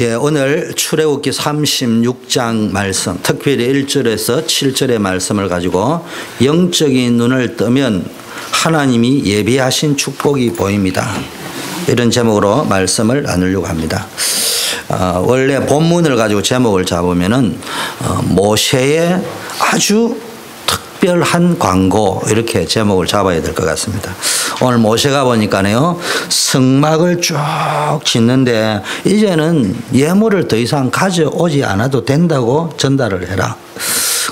오늘 출애굽기 36장 말씀, 특별히 1절에서 7절의 말씀을 가지고 영적인 눈을 뜨면 하나님이 예비하신 축복이 보입니다. 이런 제목으로 말씀을 나누려고 합니다. 원래 본문을 가지고 제목을 잡으면은 모세의 아주 특별한 광고, 이렇게 제목을 잡아야 될 것 같습니다. 오늘 모세가 보니까요, 성막을 쭉 짓는데 이제는 예물을 더 이상 가져오지 않아도 된다고 전달을 해라.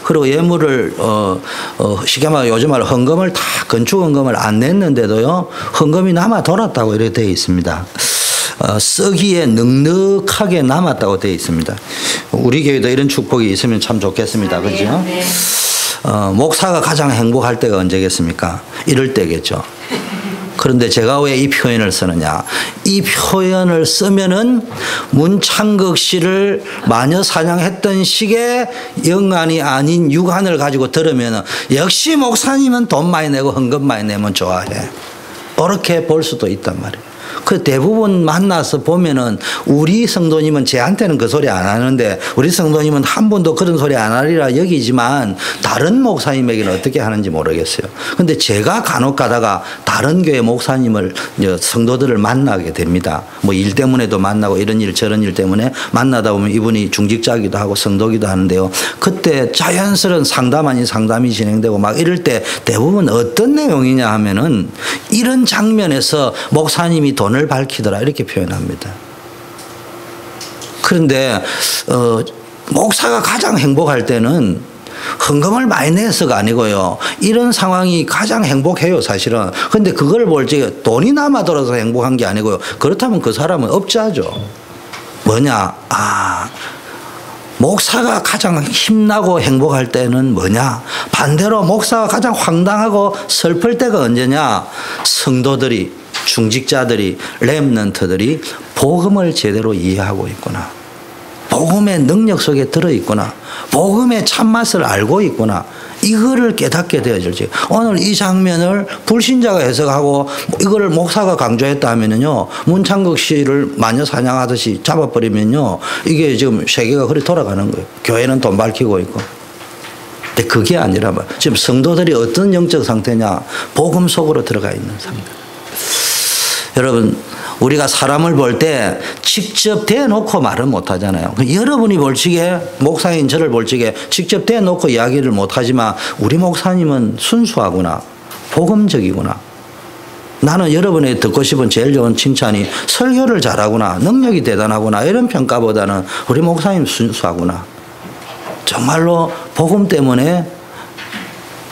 그리고 예물을 쉽게 말해 요즘 말 헌금을 다 건축 헌금을 안 냈는데도요, 헌금이 남아 돌았다고 이렇게 되어 있습니다. 쓰기에 넉넉하게 남았다고 되어 있습니다. 우리 교회도 이런 축복이 있으면 참 좋겠습니다. 그렇죠? 목사가 가장 행복할 때가 언제겠습니까? 이럴 때겠죠. 그런데 제가 왜 이 표현을 쓰느냐? 이 표현을 쓰면은 문창극 씨를 마녀 사냥했던 식의 영안이 아닌 육안을 가지고 들으면 역시 목사님은 돈 많이 내고 헌금 많이 내면 좋아해. 그렇게 볼 수도 있단 말이에요. 그 대부분 만나서 보면은 우리 성도님은 쟤한테는 그 소리 안 하는데 우리 성도님은 한 번도 그런 소리 안 하리라 여기지만 다른 목사님에게는 어떻게 하는지 모르겠어요. 근데 제가 간혹 가다가 다른 교회 목사님을, 성도들을 만나게 됩니다. 뭐 일 때문에도 만나고 이런 일 저런 일 때문에 만나다 보면 이분이 중직자기도 하고 성도기도 하는데요. 그때 자연스러운 상담 아닌 상담이 진행되고 막 이럴 때 대부분 어떤 내용이냐 하면은 이런 장면에서 목사님이 돈을 밝히더라 이렇게 표현합니다. 그런데 목사가 가장 행복할 때는 헌금을 많이 내서가 아니고요, 이런 상황이 가장 행복해요 사실은. 그런데 그걸 볼 적에 돈이 남아 돌아서 행복한 게 아니고요, 그렇다면 그 사람은 업자죠. 뭐냐, 목사가 가장 힘나고 행복할 때는 뭐냐, 반대로 목사가 가장 황당하고 슬플 때가 언제냐, 성도들이, 중직자들이, 렘넌트들이 복음을 제대로 이해하고 있구나, 복음의 능력 속에 들어있구나, 복음의 참맛을 알고 있구나, 이거를 깨닫게 되어질지. 오늘 이 장면을 불신자가 해석하고 이거를 목사가 강조했다 하면은요, 문창극 씨를 마녀 사냥하듯이 잡아버리면요, 이게 지금 세계가 그리 돌아가는 거예요. 교회는 돈 밝히고 있고. 근데 그게 아니라 지금 성도들이 어떤 영적 상태냐, 복음 속으로 들어가 있는 상태. 여러분, 우리가 사람을 볼 때 직접 대놓고 말은 못하잖아요. 여러분이 볼 적에, 목사인 저를 볼 적에 직접 대놓고 이야기를 못하지만 우리 목사님은 순수하구나, 복음적이구나, 나는 여러분이 듣고 싶은 제일 좋은 칭찬이 설교를 잘하구나, 능력이 대단하구나, 이런 평가보다는 우리 목사님 순수하구나, 정말로 복음 때문에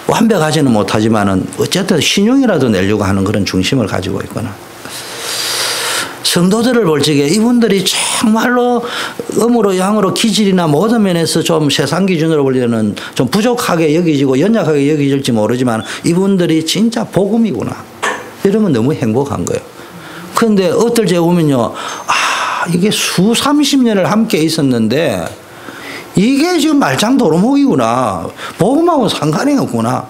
완벽하지는 못하지만은 어쨌든 신용이라도 내려고 하는 그런 중심을 가지고 있구나. 성도들을 볼 적에 이분들이 정말로 음으로 양으로 기질이나 모든 면에서 좀 세상 기준으로 볼 때는 좀 부족하게 여기지고 연약하게 여기질지 모르지만 이분들이 진짜 복음이구나, 이러면 너무 행복한 거예요. 그런데 어떨 때 보면요, 이게 수 30년을 함께 있었는데 이게 지금 말짱 도루묵이구나, 복음하고 상관이 없구나,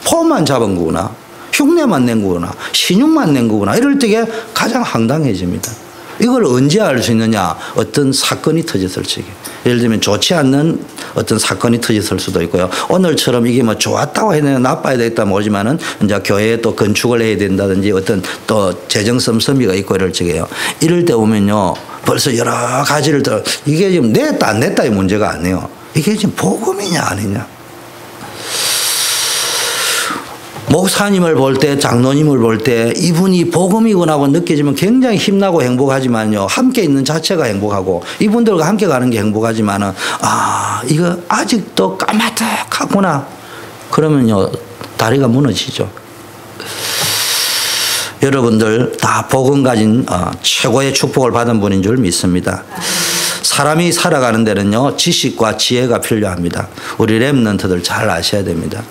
폼만 잡은 거구나, 흉내만 낸 거구나, 신용만 낸 거구나, 이럴 때가 가장 황당해집니다. 이걸 언제 알 수 있느냐, 어떤 사건이 터졌을 적에. 예를 들면 좋지 않는 어떤 사건이 터졌을 수도 있고요, 오늘처럼 이게 뭐 좋았다고 해야 되나 나빠야 되겠다 모르지만은 이제 교회에 또 건축을 해야 된다든지 어떤 또 재정 씀씀이가 있고 이럴 적에요. 이럴 때 보면요, 벌써 여러 가지를 더, 이게 지금 냈다 안 냈다의 문제가 아니에요. 이게 지금 복음이냐 아니냐. 목사님을 볼 때, 장로님을 볼 때 이분이 복음이구나 하고 느껴지면 굉장히 힘나고 행복하지만요, 함께 있는 자체가 행복하고 이분들과 함께 가는 게 행복하지만은 이거 아직도 까마득하구나 그러면요, 다리가 무너지죠. 여러분들 다 복음 가진 최고의 축복을 받은 분인 줄 믿습니다. 사람이 살아가는 데는요, 지식과 지혜가 필요합니다. 우리 렘넌트들 잘 아셔야 됩니다.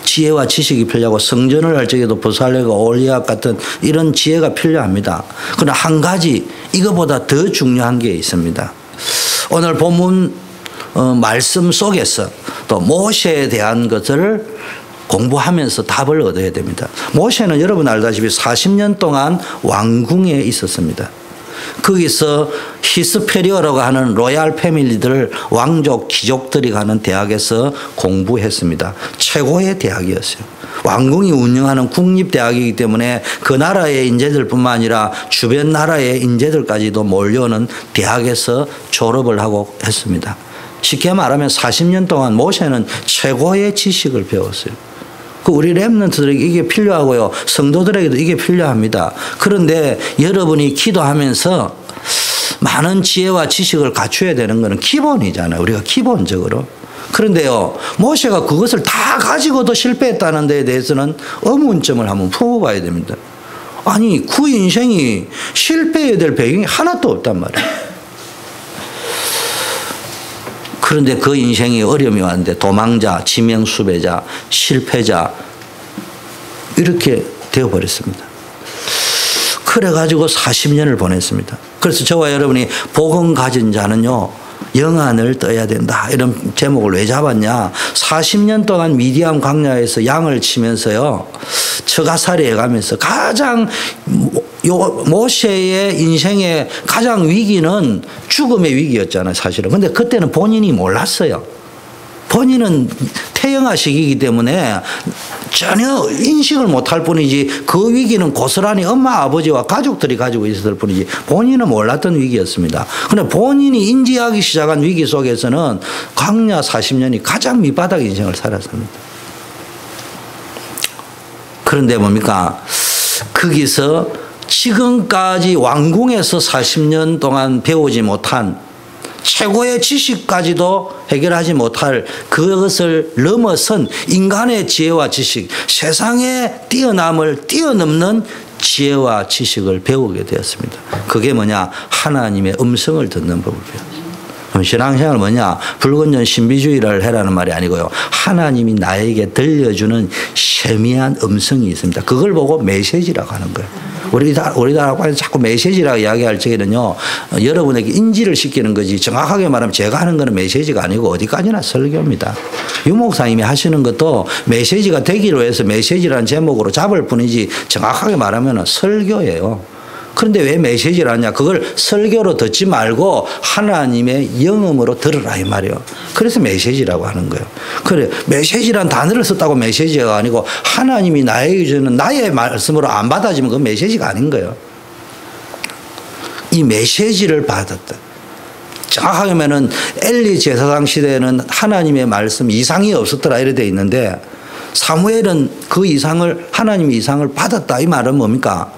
지혜와 지식이 필요하고 성전을 할 적에도 부살레가 올리압 같은 이런 지혜가 필요합니다. 그러나 한 가지 이거보다 더 중요한 게 있습니다. 오늘 본문 말씀 속에서 또 모세에 대한 것을 공부하면서 답을 얻어야 됩니다. 모세는 여러분 알다시피 40년 동안 왕궁에 있었습니다. 거기서 히스페리어라고 하는 로얄 패밀리들 왕족 귀족들이 가는 대학에서 공부했습니다. 최고의 대학이었어요. 왕궁이 운영하는 국립대학이기 때문에 그 나라의 인재들뿐만 아니라 주변 나라의 인재들까지도 몰려오는 대학에서 졸업을 하고 했습니다. 쉽게 말하면 40년 동안 모세는 최고의 지식을 배웠어요. 우리 렘넌트들에게 이게 필요하고요. 성도들에게도 이게 필요합니다. 그런데 여러분이 기도하면서 많은 지혜와 지식을 갖춰야 되는 것은 기본이잖아요. 우리가 기본적으로. 그런데요, 모세가 그것을 다 가지고도 실패했다는 데에 대해서는 의문점을 한번 풀어봐야 됩니다. 아니, 그 인생이 실패해야 될 배경이 하나도 없단 말이에요. 그런데 그 인생이 어려움이 왔는데 도망자, 지명수배자, 실패자 이렇게 되어버렸습니다. 그래가지고 40년을 보냈습니다. 그래서 저와 여러분이 복음 가진 자는요, 영안을 떠야 된다. 이런 제목을 왜 잡았냐. 40년 동안 미디안 광야에서 양을 치면서요, 처가살이 해가면서 가장 모세의 인생의 가장 위기는 죽음의 위기였잖아요, 사실은. 근데 그때는 본인이 몰랐어요. 본인은 태영아 시기이기 때문에 전혀 인식을 못할 뿐이지 그 위기는 고스란히 엄마 아버지와 가족들이 가지고 있었을 뿐이지 본인은 몰랐던 위기였습니다. 그런데 본인이 인지하기 시작한 위기 속에서는 광야 40년이 가장 밑바닥 인생을 살았습니다. 그런데 뭡니까? 거기서 지금까지 왕궁에서 40년 동안 배우지 못한 최고의 지식까지도 해결하지 못할 그것을 넘어선 인간의 지혜와 지식, 세상의 뛰어남을 뛰어넘는 지혜와 지식을 배우게 되었습니다. 그게 뭐냐? 하나님의 음성을 듣는 법을 배웠습니다. 신앙생활은 뭐냐? 불건전 신비주의를 해라는 말이 아니고요. 하나님이 나에게 들려주는 세미한 음성이 있습니다. 그걸 보고 메시지라고 하는 거예요. 우리나라에서 자꾸 메시지라고 이야기할 적에는요, 여러분에게 인지를 시키는 거지, 정확하게 말하면 제가 하는 거는 메시지가 아니고 어디까지나 설교입니다. 유 목사님이 하시는 것도 메시지가 되기로 해서 메시지라는 제목으로 잡을 뿐이지 정확하게 말하면 설교예요. 그런데 왜 메시지를 하냐? 그걸 설교로 듣지 말고 하나님의 영음으로 들으라 이 말이에요. 그래서 메시지라고 하는 거예요. 그래, 메시지란 단어를 썼다고 메시지가 아니고 하나님이 나에게 주는 나의 말씀으로 안 받아지면 그건 메시지가 아닌 거예요. 이 메시지를 받았다. 정확하게 하면은 엘리 제사장 시대에는 하나님의 말씀 이상이 없었더라 이래 돼 있는데 사무엘은 그 이상을 하나님의 이상을 받았다 이 말은 뭡니까?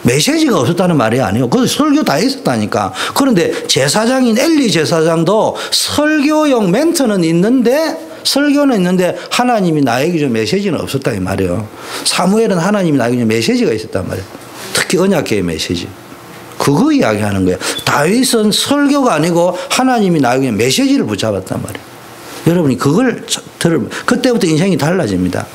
메시지가 없었다는 말이 아니에요. 그것도 설교 다 있었다니까. 그런데 제사장인 엘리 제사장도 설교용 멘트는 있는데 설교는 있는데 하나님이 나에게 준 메시지는 없었다 이 말이에요. 사무엘은 하나님이 나에게 준 메시지가 있었단 말이에요. 특히 언약궤의 메시지. 그거 이야기하는 거예요. 다윗은 설교가 아니고 하나님이 나에게 준 메시지를 붙잡았단 말이에요. 여러분이 그걸 들으면 그때부터 인생이 달라집니다.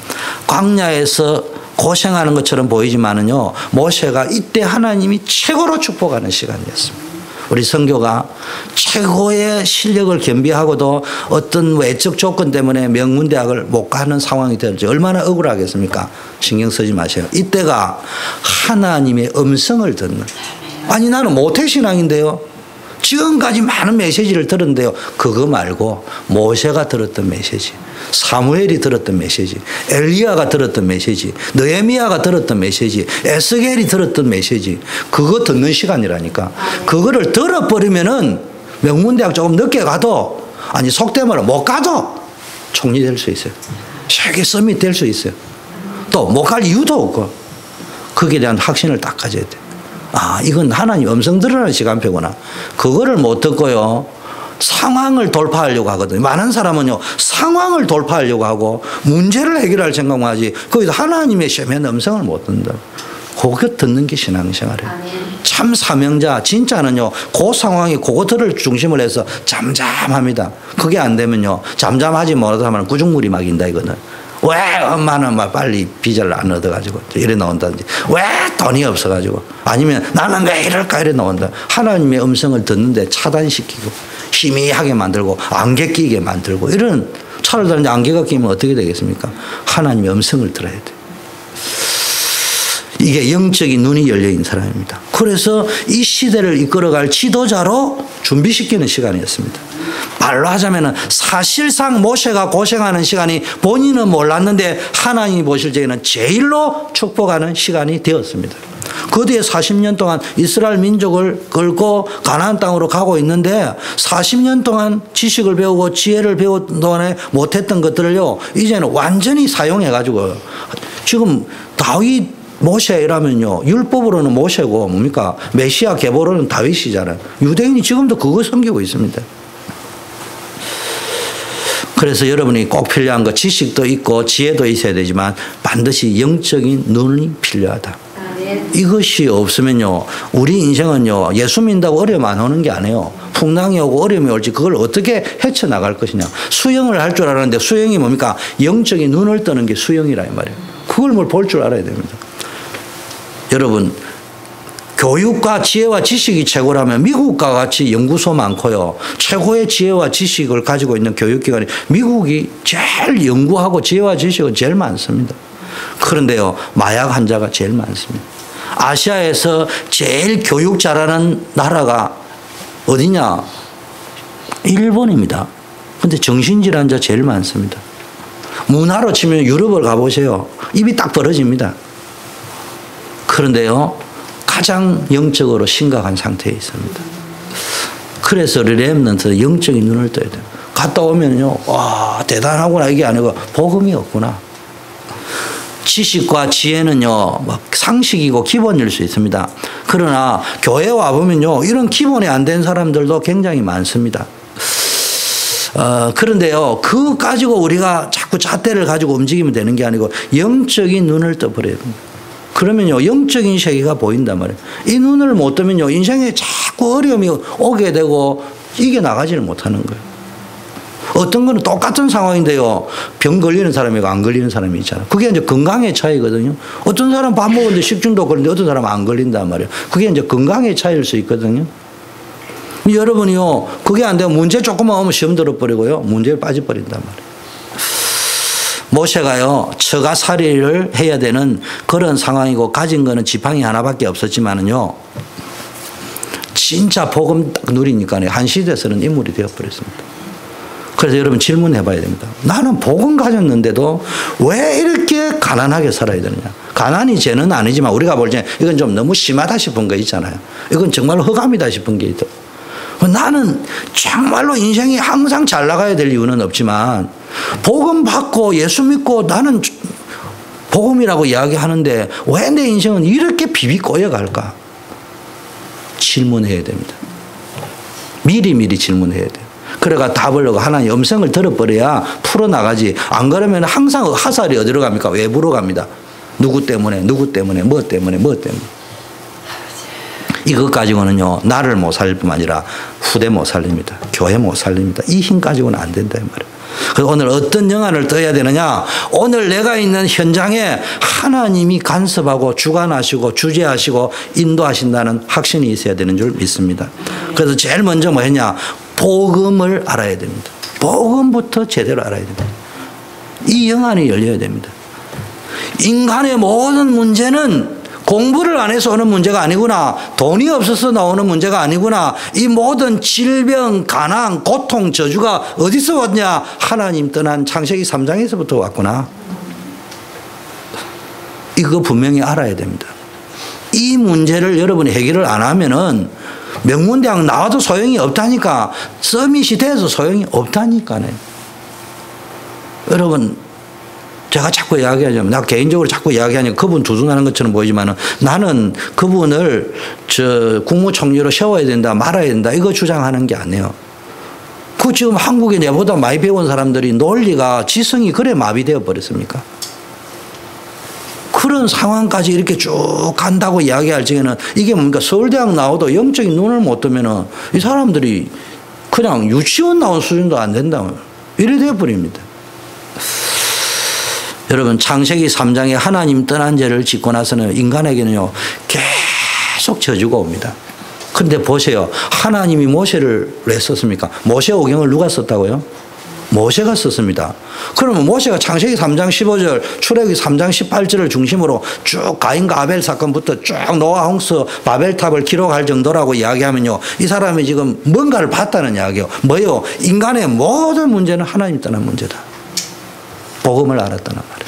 광야에서 고생하는 것처럼 보이지만은요, 모세가 이때 하나님이 최고로 축복하는 시간이었습니다. 우리 선교가 최고의 실력을 겸비하고도 어떤 외적 조건 때문에 명문대학을 못 가는 상황이 될지 얼마나 억울하겠습니까? 신경 쓰지 마세요. 이때가 하나님의 음성을 듣는. 아니, 나는 모태신앙인데요. 지금까지 많은 메시지를 들었는데요. 그거 말고 모세가 들었던 메시지, 사무엘이 들었던 메시지, 엘리야가 들었던 메시지, 느헤미야가 들었던 메시지, 에스겔이 들었던 메시지, 그거 듣는 시간이라니까. 그거를 들어버리면은 명문대학 조금 늦게 가도, 아니 속된 말로 못 가도 총리 될 수 있어요. 세계 서밋 될 수 있어요. 또 못 갈 이유도 없고 거기에 대한 확신을 딱 가져야 돼. 아, 이건 하나님 음성 들으라는 시간표구나. 그거를 못 듣고요, 상황을 돌파하려고 하거든요. 많은 사람은요, 상황을 돌파하려고 하고 문제를 해결할 생각만 하지 거기서 하나님의 세미한 음성을 못 듣는다. 그거 듣는 게 신앙생활이에요. 참 사명자 진짜는요, 그 상황이 그것들을 중심을 해서 잠잠합니다. 그게 안 되면요, 잠잠하지 못하면 구중물이 막인다 이거는. 왜 엄마는 막 빨리 비자를 안 얻어가지고 이래 나온다든지, 왜 돈이 없어가지고, 아니면 나는 왜 이럴까 이래 나온다. 하나님의 음성을 듣는데 차단시키고 희미하게 만들고 안개 끼게 만들고 이런, 차를 다니는데 안개가 끼면 어떻게 되겠습니까? 하나님의 음성을 들어야 돼. 이게 영적인 눈이 열려있는 사람입니다. 그래서 이 시대를 이끌어갈 지도자로 준비시키는 시간이었습니다. 말로 하자면 사실상 모세가 고생하는 시간이 본인은 몰랐는데 하나님이 보실 적에는 제일로 축복하는 시간이 되었습니다. 그 뒤에 40년 동안 이스라엘 민족을 끌고 가나안 땅으로 가고 있는데 40년 동안 지식을 배우고 지혜를 배운 동안에 못했던 것들을요 이제는 완전히 사용해가지고 지금 다윗 모세 이라면요 율법으로는 모세고 뭡니까 메시아 계보로는 다윗이잖아요. 유대인이 지금도 그거 섬기고 있습니다. 그래서 여러분이 꼭 필요한 거 지식도 있고 지혜도 있어야 되지만 반드시 영적인 눈이 필요하다. 이것이 없으면요 우리 인생은요 예수 믿는다고 어려움 안 오는 게 아니에요. 풍랑이 오고 어려움이 올지 그걸 어떻게 헤쳐나갈 것이냐. 수영을 할 줄 알았는데 수영이 뭡니까 영적인 눈을 뜨는 게 수영이라 이 말이에요. 그걸 뭘 볼 줄 알아야 됩니다. 여러분 교육과 지혜와 지식이 최고라면 미국과 같이 연구소 많고요. 최고의 지혜와 지식을 가지고 있는 교육기관이 미국이 제일 연구하고 지혜와 지식은 제일 많습니다. 그런데요 마약 환자가 제일 많습니다. 아시아에서 제일 교육 잘하는 나라가 어디냐? 일본입니다. 그런데 정신질환자 제일 많습니다. 문화로 치면 유럽을 가보세요. 입이 딱 벌어집니다. 그런데요 가장 영적으로 심각한 상태에 있습니다. 그래서 렘넌트 영적인 눈을 떠야 돼요. 갔다 오면요 와 대단하구나 이게 아니고 복음이 없구나. 지식과 지혜는요 상식이고 기본일 수 있습니다. 그러나 교회 와보면요 이런 기본이 안 된 사람들도 굉장히 많습니다. 그런데요 그거 가지고 우리가 자꾸 잣대를 가지고 움직이면 되는 게 아니고 영적인 눈을 떠버려야 됩니다. 그러면요 영적인 세계가 보인단 말이에요. 이 눈을 못 뜨면요 인생에 자꾸 어려움이 오게 되고 이겨나가지를 못하는 거예요. 어떤 거는 똑같은 상황인데요 병 걸리는 사람이고 안 걸리는 사람이 있잖아요. 그게 이제 건강의 차이거든요. 어떤 사람 밥 먹었는데 식중독 걸리는데 어떤 사람은 안 걸린단 말이에요. 그게 이제 건강의 차이일 수 있거든요. 여러분이요 그게 안 되면 문제 조금만 오면 시험 들어버리고요 문제에 빠져버린단 말이에요. 모세가요 처가살이를 해야 되는 그런 상황이고 가진 거는 지팡이 하나밖에 없었지만은요 진짜 복음 딱 누리니까 한 시대에서는 인물이 되어버렸습니다. 그래서 여러분 질문해 봐야 됩니다. 나는 복음 가졌는데도 왜 이렇게 가난하게 살아야 되느냐. 가난이 죄는 아니지만 우리가 볼 때 이건 좀 너무 심하다 싶은 거 있잖아요. 이건 정말로 허감이다 싶은 게 있다. 나는 정말로 인생이 항상 잘 나가야 될 이유는 없지만 복음 받고 예수 믿고 나는 복음이라고 이야기하는데 왜 내 인생은 이렇게 비비꼬여 갈까? 질문해야 됩니다. 미리미리 질문해야 돼요. 그래가 답을 하고 하나님 음성을 들어버려야 풀어나가지. 안 그러면 항상 화살이 어디로 갑니까? 외부로 갑니다. 누구 때문에 뭐 때문에. 이것 가지고는요 나를 못 살릴 뿐만 아니라 후대 못 살립니다. 교회 못 살립니다. 이 힘 가지고는 안 된다 이 말이에요. 그래서 오늘 어떤 영안을 떠야 되느냐. 오늘 내가 있는 현장에 하나님이 간섭하고 주관하시고 주재하시고 인도하신다는 확신이 있어야 되는 줄 믿습니다. 그래서 제일 먼저 뭐 했냐. 복음을 알아야 됩니다. 복음부터 제대로 알아야 됩니다. 이 영안이 열려야 됩니다. 인간의 모든 문제는 공부를 안 해서 오는 문제가 아니구나. 돈이 없어서 나오는 문제가 아니구나. 이 모든 질병, 가난, 고통, 저주가 어디서 왔냐. 하나님 떠난 창세기 3장에서부터 왔구나. 이거 분명히 알아야 됩니다. 이 문제를 여러분이 해결을 안 하면은 명문대학 나와도 소용이 없다니까. 서밋이 돼서 소용이 없다니까네. 여러분 제가 자꾸 이야기하자면 나 개인적으로 자꾸 이야기하니까 그분 두둔하는 것처럼 보이지만 나는 그분을 국무총리로 세워야 된다 말아야 된다 이거 주장하는 게 아니에요. 그 지금 한국에 내보다 많이 배운 사람들이 논리가 지성이 그래 마비되어 버렸습니까? 그런 상황까지 이렇게 쭉 간다고 이야기할 적에는 이게 뭡니까? 서울대학 나와도 영적인 눈을 못 뜨면은 이 사람들이 그냥 유치원 나온 수준도 안 된다. 이래 되어버립니다. 여러분 창세기 3장에 하나님 떠난 죄를 짓고 나서는 인간에게는요 계속 저주가 옵니다. 그런데 보세요. 하나님이 모세를 왜 썼습니까? 모세오경을 누가 썼다고요? 모세가 썼습니다. 그러면 모세가 창세기 3장 15절, 출애굽기 3장 18절을 중심으로 쭉 가인과 아벨 사건부터 쭉 노아 홍수 바벨탑을 기록할 정도라고 이야기하면요, 이 사람이 지금 뭔가를 봤다는 이야기요. 뭐요? 인간의 모든 문제는 하나님 떠난 문제다. 복음을 알았다는 말이에요.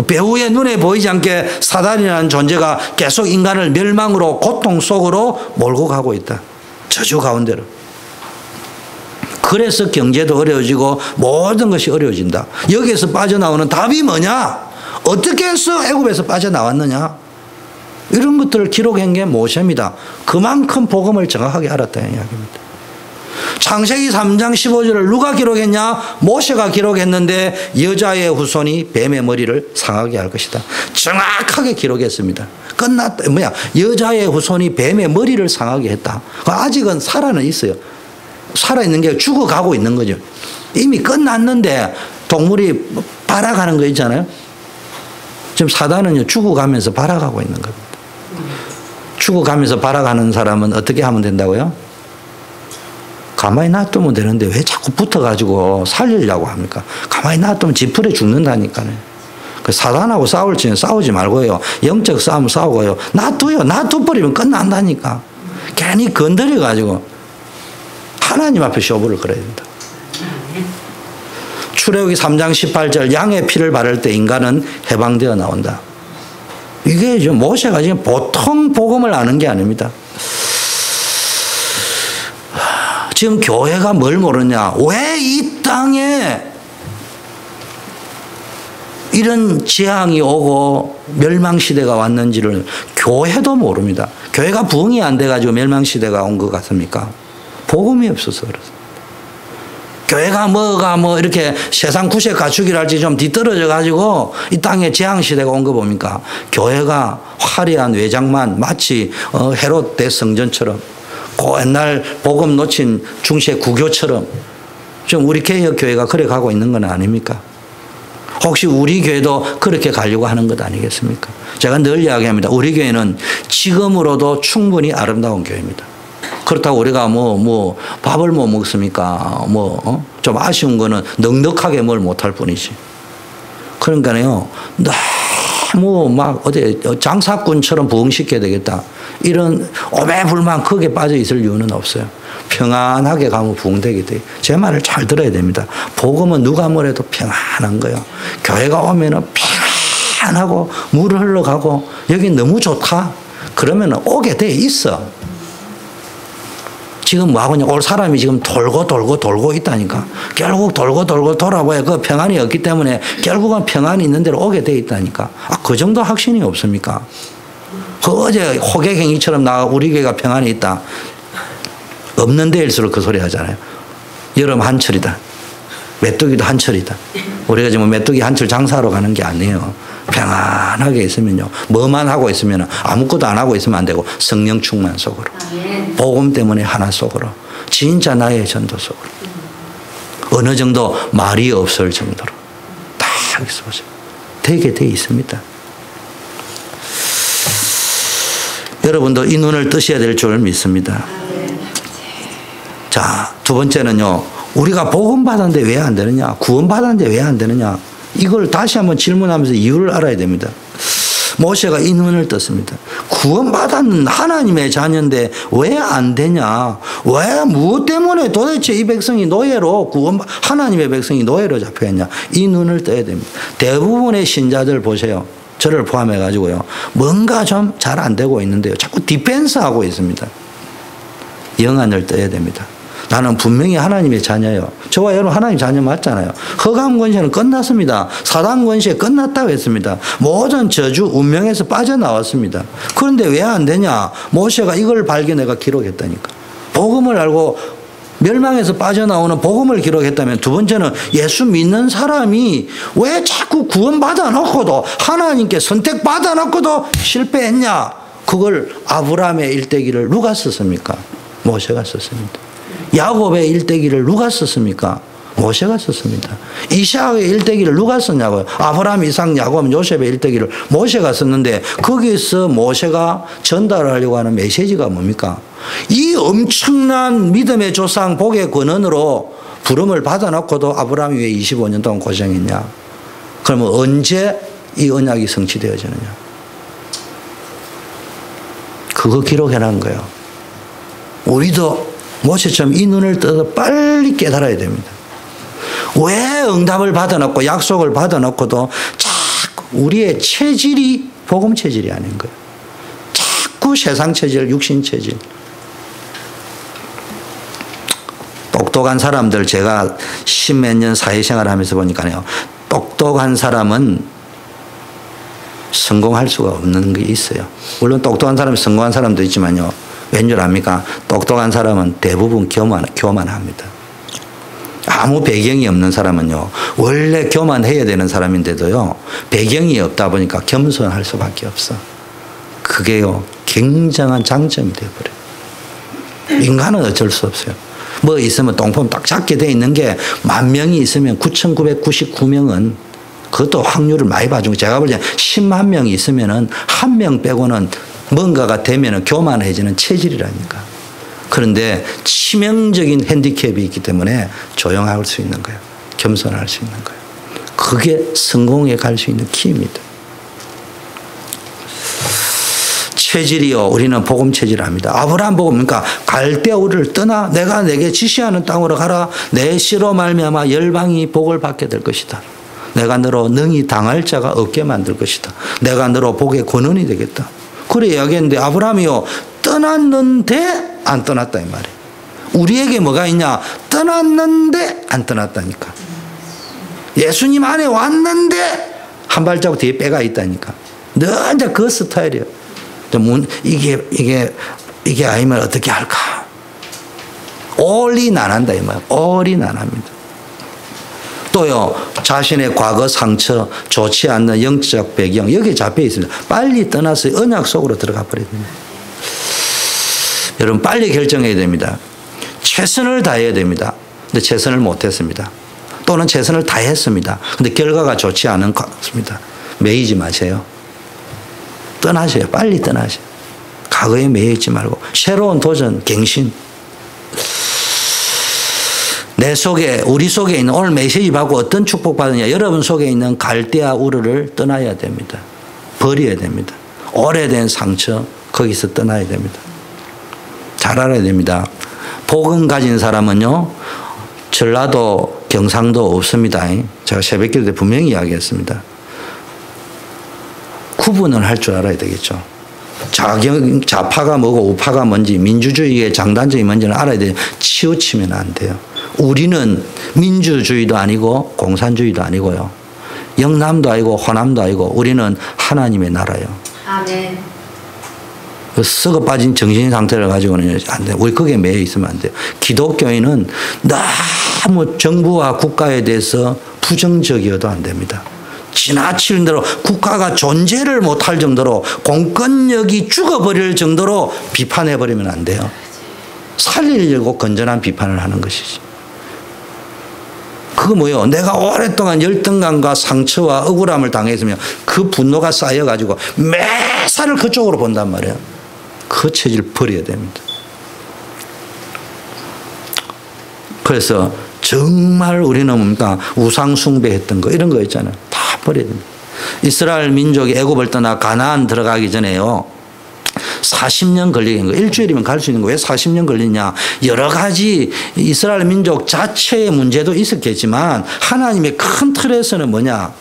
배후의 눈에 보이지 않게 사단이라는 존재가 계속 인간을 멸망으로 고통 속으로 몰고 가고 있다. 저주 가운데로. 그래서 경제도 어려워지고 모든 것이 어려워진다. 여기에서 빠져나오는 답이 뭐냐? 어떻게 해서 애굽에서 빠져나왔느냐? 이런 것들을 기록한 게 모세입니다. 그만큼 복음을 정확하게 알았다는 이야기입니다. 창세기 3장 15절을 누가 기록했냐? 모세가 기록했는데 여자의 후손이 뱀의 머리를 상하게 할 것이다. 정확하게 기록했습니다. 끝났다. 뭐야? 여자의 후손이 뱀의 머리를 상하게 했다. 아직은 살아는 있어요. 살아있는 게 죽어가고 있는 거죠. 이미 끝났는데 동물이 발아가는 거 있잖아요. 지금 사단은 죽어가면서 발아가고 있는 겁니다. 죽어가면서 발아가는 사람은 어떻게 하면 된다고요? 가만히 놔두면 되는데 왜 자꾸 붙어가지고 살리려고 합니까? 가만히 놔두면 지푸레 죽는다니까요. 그 사단하고 싸울 적에 싸우지 말고요. 영적 싸움 싸우고요. 놔둬요. 놔둬버리면 끝난다니까. 괜히 건드려가지고 하나님 앞에 쇼부를 걸어야 된다. 출애굽기 3장 18절 양의 피를 바를 때 인간은 해방되어 나온다. 이게 지금 모세가 지금 보통 복음을 아는 게 아닙니다. 지금 교회가 뭘 모르냐? 왜 이 땅에 이런 재앙이 오고 멸망시대가 왔는지를 교회도 모릅니다. 교회가 부흥이 안 돼가지고 멸망시대가 온 것 같습니까? 복음이 없어서 그렇습니다. 교회가 뭐 이렇게 세상 구색 갖추기랄지 좀 뒤떨어져 가지고 이 땅에 재앙시대가 온 거 봅니까? 교회가 화려한 외장만 마치 헤롯 대성전처럼 그 옛날 복음 놓친 중세 구교처럼 지금 우리 개혁 교회가 그래 가고 있는 건 아닙니까? 혹시 우리 교회도 그렇게 가려고 하는 것 아니겠습니까? 제가 늘 이야기합니다. 우리 교회는 지금으로도 충분히 아름다운 교회입니다. 그렇다고 우리가 밥을 못 먹습니까? 좀 아쉬운 거는 넉넉하게 뭘 못할 뿐이지. 그러니까요, 너무 막 어디 장사꾼처럼 부흥시켜야 되겠다. 이런 오매불만 크게 빠져 있을 이유는 없어요. 평안하게 가면 부흥되게 돼. 제 말을 잘 들어야 됩니다. 복음은 누가 뭐래도 평안한 거예요. 교회가 오면은 평안하고 물 흘러가고 여기 너무 좋다. 그러면 오게 돼 있어. 지금 뭐하고냐? 올 사람이 지금 돌고 있다니까. 결국 돌고 돌아봐야 그 평안이 없기 때문에 결국은 평안이 있는 대로 오게 돼 있다니까. 그 정도 확신이 없습니까? 그 어제 호객행위처럼 우리 교회가 평안이 있다. 없는 데일수록 그 소리 하잖아요. 여름 한철이다. 메뚜기도 한철이다. 우리가 지금 메뚜기 한철 장사하러 가는 게 아니에요. 평안하게 있으면요. 뭐만 하고 있으면 아무것도 안 하고 있으면 안 되고 성령 충만 속으로. 복음 때문에 하나 속으로. 진짜 나의 전도 속으로. 어느 정도 말이 없을 정도로. 딱 있어보세요. 되게 돼 있습니다. 여러분도 이 눈을 뜨셔야 될 줄 믿습니다. 자, 두 번째는요. 우리가 복음 받았는데 왜 안 되느냐? 구원 받았는데 왜 안 되느냐? 이걸 다시 한번 질문하면서 이유를 알아야 됩니다. 모세가 이 눈을 떴습니다. 구원받은 하나님의 자녀인데 왜 안 되냐? 왜 무엇 때문에 도대체 이 백성이 노예로 하나님의 백성이 노예로 잡혀있냐? 이 눈을 떠야 됩니다. 대부분의 신자들 보세요. 저를 포함해 가지고요. 뭔가 좀 잘 안 되고 있는데요. 자꾸 디펜스하고 있습니다. 영안을 떠야 됩니다. 나는 분명히 하나님의 자녀예요. 저와 여러분 하나님 자녀 맞잖아요. 흑암 권세는 끝났습니다. 사단 권세 끝났다고 했습니다. 모든 저주 운명에서 빠져나왔습니다. 그런데 왜 안 되냐? 모세가 이걸 발견해가 기록했다니까. 복음을 알고 멸망에서 빠져나오는 복음을 기록했다면, 두 번째는 예수 믿는 사람이 왜 자꾸 구원받아 놓고도 하나님께 선택받아 놓고도 실패했냐? 그걸 아브라함의 일대기를 누가 썼습니까? 모세가 썼습니다. 야곱의 일대기를 누가 썼습니까? 모세가 썼습니다. 이삭의 일대기를 누가 썼냐고요? 아브라함, 이삭, 야곱, 요셉의 일대기를 모세가 썼는데 거기서 모세가 전달하려고 하는 메시지가 뭡니까? 이 엄청난 믿음의 조상 복의 권한으로 부름을 받아놓고도 아브라함이 왜 25년 동안 고생했냐? 그러면 언제 이 언약이 성취되어지느냐? 그거 기록해놓은 거예요. 우리도 모세처럼 이 눈을 떠서 빨리 깨달아야 됩니다. 왜 응답을 받아놓고 약속을 받아놓고도 자꾸 우리의 체질이 복음 체질이 아닌 거예요. 자꾸 세상 체질, 육신 체질. 똑똑한 사람들 제가 십몇 년 사회생활 하면서 보니까요. 똑똑한 사람은 성공할 수가 없는 게 있어요. 물론 똑똑한 사람이 성공한 사람도 있지만요. 왠 줄 압니까? 똑똑한 사람은 대부분 교만합니다. 아무 배경이 없는 사람은요. 원래 교만해야 되는 사람인데도요. 배경이 없다 보니까 겸손할 수밖에 없어. 그게요. 굉장한 장점이 되어버려요. 인간은 어쩔 수 없어요. 뭐 있으면 똥폼 딱 작게 돼 있는 게 10,000명이 있으면 9,999명은 그것도 확률을 많이 봐준 거. 제가 볼 때 10만 명이 있으면은 1명 빼고는 뭔가가 되면은 교만해지는 체질이라니까. 그런데 치명적인 핸디캡이 있기 때문에 조용할 수 있는 거예요. 겸손할 수 있는 거예요. 그게 성공에 갈 수 있는 키입니다. 체질이요. 우리는 복음 체질합니다. 아브라함 복음 그러니까 갈대아 우르를 떠나 내가 내게 지시하는 땅으로 가라. 내 씨로 말미암아 열방이 복을 받게 될 것이다. 내가 너로 능히 당할 자가 없게 만들 것이다. 내가 너로 복의 권원이 되겠다. 그래 이야기했는데 아브라함이요. 떠났는데 안 떠났다 이 말이에요. 우리에게 뭐가 있냐? 떠났는데 안 떠났다니까. 예수님 안에 왔는데 한 발자국 뒤에 빼가 있다니까. 너 이제 그 스타일이에요. 이게 아니면 어떻게 할까? 올인 안 한다 이 말이에요. 올인 안 합니다. 또요, 자신의 과거 상처, 좋지 않는 영적 배경, 여기에 잡혀 있습니다. 빨리 떠나서 언약 속으로 들어가 버려야 됩니다. 여러분, 빨리 결정해야 됩니다. 최선을 다해야 됩니다. 근데 최선을 못했습니다. 또는 최선을 다했습니다. 근데 결과가 좋지 않은 것 같습니다. 매이지 마세요. 떠나세요. 빨리 떠나세요. 과거에 매이지 말고 새로운 도전, 갱신. 내 속에 우리 속에 있는 오늘 메시지 받고 어떤 축복 받느냐. 여러분 속에 있는 갈대아 우르를 떠나야 됩니다. 버려야 됩니다. 오래된 상처 거기서 떠나야 됩니다. 잘 알아야 됩니다. 복음 가진 사람은요. 전라도 경상도 없습니다. 제가 새벽기도 때 분명히 이야기했습니다. 구분을 할 줄 알아야 되겠죠. 좌파가 뭐고 우파가 뭔지 민주주의의 장단점이 뭔지는 알아야 돼요. 치우치면 안 돼요. 우리는 민주주의도 아니고 공산주의도 아니고요. 영남도 아니고 호남도 아니고 우리는 하나님의 나라예요. 아멘. 썩어 빠진 정신 상태를 가지고는 안 돼요. 우리 거기에 매여 있으면 안 돼요. 기독교인은 너무 정부와 국가에 대해서 부정적이어도 안 됩니다. 지나칠 대로 국가가 존재를 못할 정도로 공권력이 죽어버릴 정도로 비판해버리면 안 돼요. 살리려고 건전한 비판을 하는 것이지. 그거 뭐예요? 내가 오랫동안 열등감과 상처와 억울함을 당했으면 그 분노가 쌓여가지고 매사를 그쪽으로 본단 말이에요. 그 체질 버려야 됩니다. 그래서 정말 우리는 뭡니까? 우상 숭배했던 거 이런 거 있잖아요. 다 버려야 됩니다. 이스라엘 민족이 애굽을 떠나 가나안 들어가기 전에요. 40년 걸리는 거. 일주일이면 갈 수 있는 거. 왜 40년 걸리냐? 여러 가지 이스라엘 민족 자체의 문제도 있었겠지만 하나님의 큰 틀에서는 뭐냐?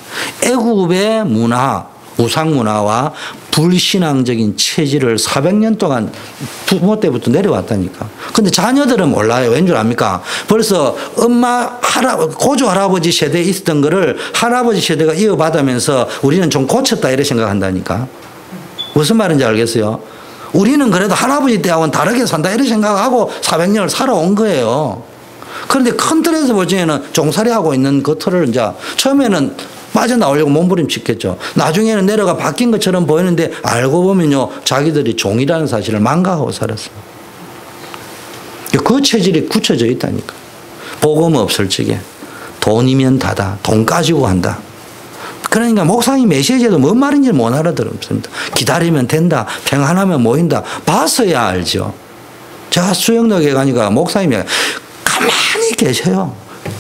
애굽의 문화, 우상 문화와 불신앙적인 체질을 400년 동안 부모 때부터 내려왔다니까. 근데 자녀들은 몰라요. 왠 줄 압니까? 벌써 엄마, 고조 할아버지 세대에 있었던 거를 할아버지 세대가 이어받으면서 우리는 좀 고쳤다 이렇게 생각한다니까. 무슨 말인지 알겠어요? 우리는 그래도 할아버지 때하고는 다르게 산다 이렇게 생각하고 400년을 살아온 거예요. 그런데 큰 틀에서 보기에는 종살이하고 있는 그 틀을 이제 처음에는 빠져나오려고 몸부림치겠죠. 나중에는 내려가 바뀐 것처럼 보이는데 알고 보면요. 자기들이 종이라는 사실을 망각하고 살았어요. 그 체질이 굳혀져 있다니까. 복음 없을 적에 돈이면 다다. 돈 가지고 한다. 그러니까 목사님 메시지에도 뭔 말인지 못 알아들었습니다. 기다리면 된다. 평안하면 모인다. 봤어야 알죠. 제가 수영역에 가니까 목사님이 가만히 계셔요.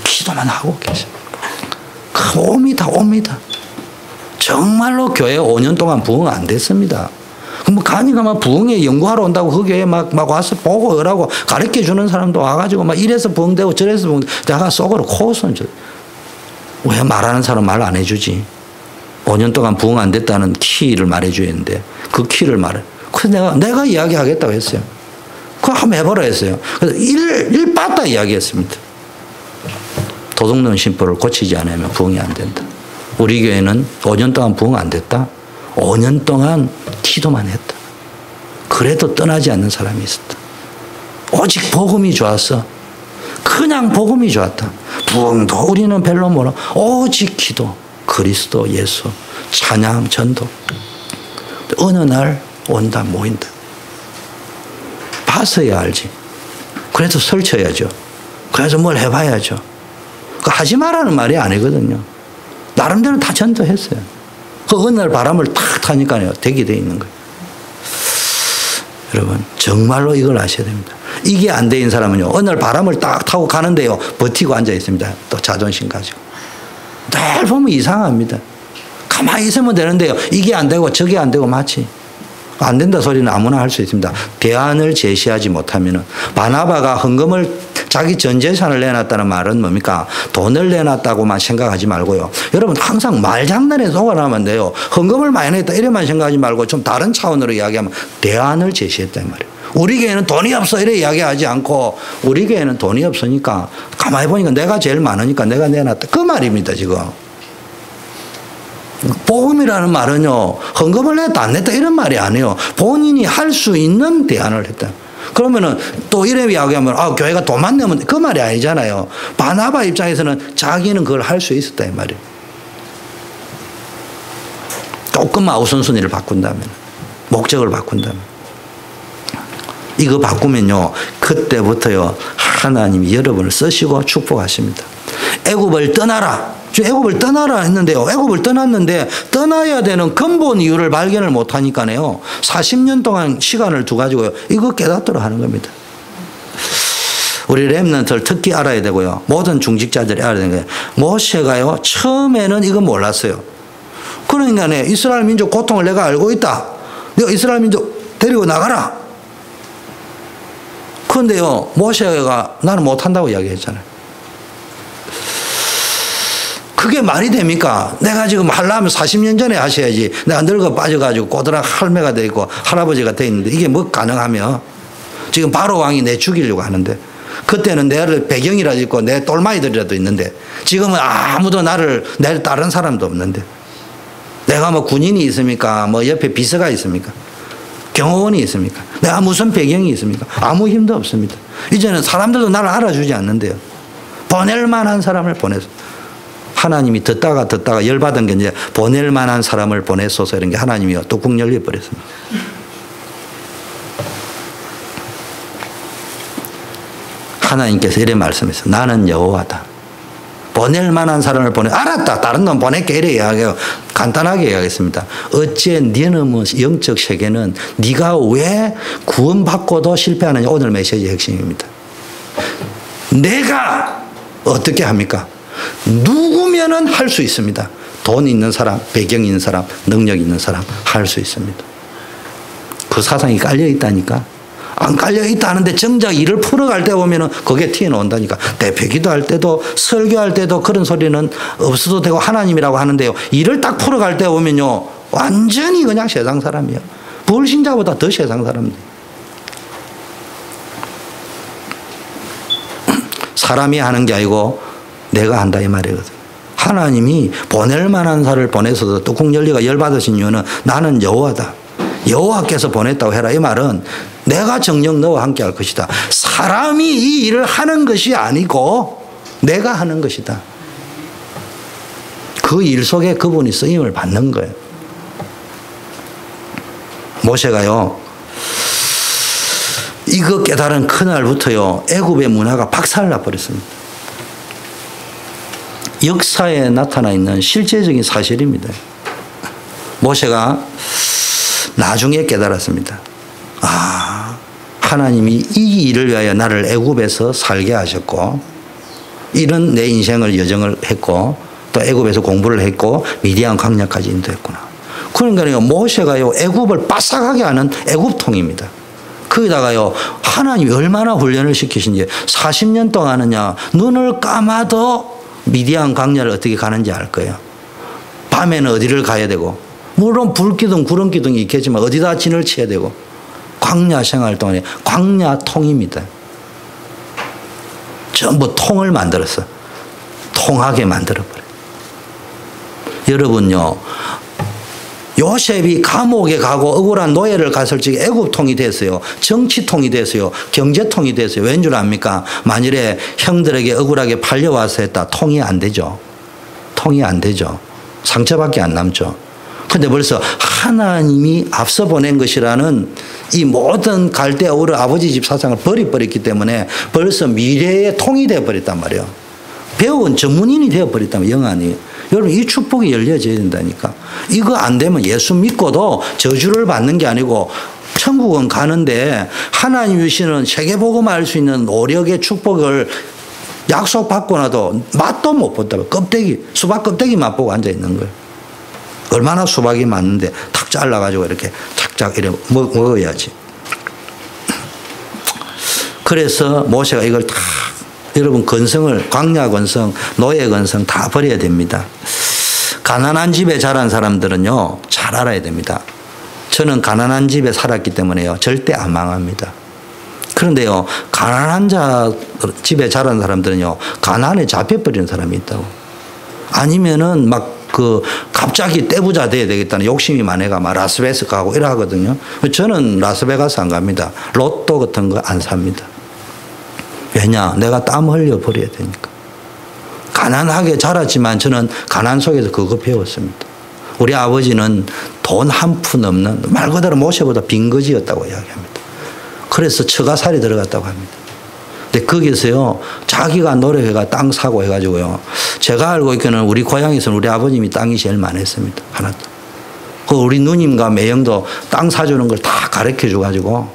기도만 하고 계세요. 옵니다. 정말로 교회 5년 동안 부흥 안 됐습니다. 그럼 가니까 막 부흥에 연구하러 온다고 그 교회 막 와서 보고 하라고 가르쳐 주는 사람도 와가지고 막 이래서 부흥되고 저래서 부흥되고 내가 속으로 코웃음 쳐. 왜 말하는 사람 말 안 해주지? 5년 동안 부흥 안 됐다는 키를 말해줘야 했는데 그 키를 말해. 그래서 내가 이야기하겠다고 했어요. 그거 한번 해보라 했어요. 그래서 일 빠따 이야기했습니다. 도둑놈 심보를 고치지 않으면 부흥이 안 된다. 우리 교회는 5년 동안 부흥 안 됐다. 5년 동안 기도만 했다. 그래도 떠나지 않는 사람이 있었다. 오직 복음이 좋았어. 그냥 복음이 좋았다. 부흥도 우리는 별로 몰라. 오직 기도, 그리스도, 예수, 찬양, 전도. 어느 날 온다, 모인다. 봤어야 알지. 그래도 설쳐야죠. 그래서 뭘 해봐야죠. 하지 말라는 말이 아니거든요. 나름대로 다 전도했어요. 그 어느 날 바람을 탁 타니까요, 되게 돼 있는 거예요. 여러분, 정말로 이걸 아셔야 됩니다. 이게 안 되는 사람은요, 어느 날 바람을 딱 타고 가는데요, 버티고 앉아 있습니다. 또 자존심 가지고. 늘 보면 이상합니다. 가만히 있으면 되는데요, 이게 안 되고 저게 안 되고 마치. 안 된다 소리는 아무나 할 수 있습니다. 대안을 제시하지 못하면은, 바나바가 헌금을 자기 전 재산을 내놨다는 말은 뭡니까? 돈을 내놨다고만 생각하지 말고요. 여러분 항상 말장난에 속아나면 돼요. 헌금을 많이 냈다 이래만 생각하지 말고 좀 다른 차원으로 이야기하면 대안을 제시했단 말이에요. 우리 교회는 돈이 없어 이래 이야기하지 않고 우리 교회는 돈이 없으니까 가만히 보니까 내가 제일 많으니까 내가 내놨다. 그 말입니다 지금. 복음이라는 말은요. 헌금을 냈다 안 냈다 이런 말이 아니에요. 본인이 할 수 있는 대안을 했다. 그러면은 또 이래 이야기하면 교회가 돈만 내면 그 말이 아니잖아요. 바나바 입장에서는 자기는 그걸 할 수 있었다 이 말이에요. 조금만 우선순위를 바꾼다면, 목적을 바꾼다면, 이거 바꾸면요 그때부터요 하나님이 여러분을 쓰시고 축복하십니다. 애굽을 떠나라. 애굽을 떠나라 했는데요. 애굽을 떠났는데 떠나야 되는 근본 이유를 발견을 못하니까요. 40년 동안 시간을 두가지고요. 이거 깨닫도록 하는 겁니다. 우리 렘넌트를 특히 알아야 되고요. 모든 중직자들이 알아야 되는 거예요. 모세가요. 처음에는 이거 몰랐어요. 그러니까 이스라엘 민족 고통을 내가 알고 있다. 내가 이스라엘 민족 데리고 나가라. 그런데요. 모세가 나는 못한다고 이야기했잖아요. 그게 말이 됩니까? 내가 지금 하려면 40년 전에 하셔야지. 내가 늙어 빠져가지고 꼬드락 할매가 돼 있고 할아버지가 돼 있는데 이게 뭐 가능하며? 지금 바로 왕이 내 죽이려고 하는데 그때는 내 배경이라도 있고 내 똘마이들이라도 있는데 지금은 아무도 나를 따른 사람도 없는데 내가 뭐 군인이 있습니까? 뭐 옆에 비서가 있습니까? 경호원이 있습니까? 내가 무슨 배경이 있습니까? 아무 힘도 없습니다. 이제는 사람들도 나를 알아주지 않는데요. 보낼 만한 사람을 보내서 하나님이 듣다가 열받은 게 이제 보낼 만한 사람을 보내소서 이런 게 하나님이 뚜껑 열려버렸습니다. 하나님께서 이래 말씀했어요. 나는 여호와다. 보낼 만한 사람을 알았다. 다른 놈 보낼게 이래 이야기해요. 간단하게 이야기하겠습니다. 어째 너는 영적 세계는 네가 왜 구원받고도 실패하느냐. 오늘 메시지의 핵심입니다. 내가 어떻게 합니까? 누구면은 할 수 있습니다. 돈 있는 사람, 배경 있는 사람, 능력 있는 사람 할 수 있습니다. 그 사상이 깔려 있다니까. 안 깔려 있다 하는데 정작 일을 풀어갈 때 보면은 그게 튀어나온다니까. 대표기도 할 때도 설교할 때도 그런 소리는 없어도 되고 하나님이라고 하는데요. 일을 딱 풀어갈 때 보면요. 완전히 그냥 세상 사람이에요. 불신자보다 더 세상 사람들. 사람이 하는 게 아니고 내가 한다 이 말이거든. 하나님이 보낼 만한 사를 보내서도 뚜껑 열리가 열받으신 이유는 나는 여호와다. 여호와께서 보냈다고 해라. 이 말은 내가 정녕 너와 함께 할 것이다. 사람이 이 일을 하는 것이 아니고 내가 하는 것이다. 그 일 속에 그분이 쓰임을 받는 거예요. 모세가요. 이거 깨달은 그날부터요. 애굽의 문화가 박살나 버렸습니다. 역사에 나타나 있는 실제적인 사실입니다. 모세가 나중에 깨달았습니다. 하나님이 이 일을 위하여 나를 애굽에서 살게 하셨고 이런 내 인생을 여정을 했고 또 애굽에서 공부를 했고 미디안 광야까지 인도했구나. 그러니까요 모세가요 애굽을 바싹하게 하는 애굽통입니다. 거기다가요 하나님이 얼마나 훈련을 시키신지 40년 동안은요 눈을 감아도 미디안 광야를 어떻게 가는지 알 거예요. 밤에는 어디를 가야 되고 물론 불기둥 구름기둥이 있겠지만 어디다 진을 쳐야 되고 광야 생활 동안에 광야통입니다. 전부 통을 만들었어. 통하게 만들어버려요. 여러분요 요셉이 감옥에 가고 억울한 노예를 갔을 적에 애굽통이 됐어요. 정치통이 됐어요. 경제통이 됐어요. 왠 줄 압니까? 만일에 형들에게 억울하게 팔려와서 했다. 통이 안 되죠. 통이 안 되죠. 상처밖에 안 남죠. 근데 벌써 하나님이 앞서 보낸 것이라는 이 모든 갈대아 우르 아버지 집 사상을 버려버렸기 때문에 벌써 미래의 통이 되어버렸단 말이에요. 배운 전문인이 되어버렸다면 영안이. 여러분 이 축복이 열려져야 된다니까. 이거 안 되면 예수 믿고도 저주를 받는 게 아니고 천국은 가는데 하나님 주시는 세계복음을 알 수 있는 노력의 축복을 약속받고 나도 맛도 못 본다면 껍데기 수박 껍데기 맛보고 앉아있는 거예요. 얼마나 수박이 많은데 탁 잘라가지고 이렇게 착착 이렇게 먹어야지. 그래서 모세가 이걸 다 여러분 건성을 광야 건성 노예 건성 다 버려야 됩니다. 가난한 집에 자란 사람들은요 잘 알아야 됩니다. 저는 가난한 집에 살았기 때문에요 절대 안 망합니다. 그런데요 가난한 집에 자란 사람들은요 가난에 잡혀버리는 사람이 있다고. 아니면은 막 갑자기 떼부자 돼야 되겠다는 욕심이 많아가 막 라스베가스 가고 이래 하거든요. 저는 라스베가스 안 갑니다. 로또 같은 거 안 삽니다. 왜냐? 내가 땀 흘려 버려야 되니까. 가난하게 자랐지만 저는 가난 속에서 그거 배웠습니다. 우리 아버지는 돈 한 푼 없는 말 그대로 모세보다 빈거지였다고 이야기합니다. 그래서 처가살이 들어갔다고 합니다. 근데 거기서요 자기가 노력해가 땅 사고 해가지고요 제가 알고 있기는 우리 고향에서는 우리 아버님이 땅이 제일 많았습니다. 하나도. 그 우리 누님과 매형도 땅 사주는 걸 다 가르쳐 줘가지고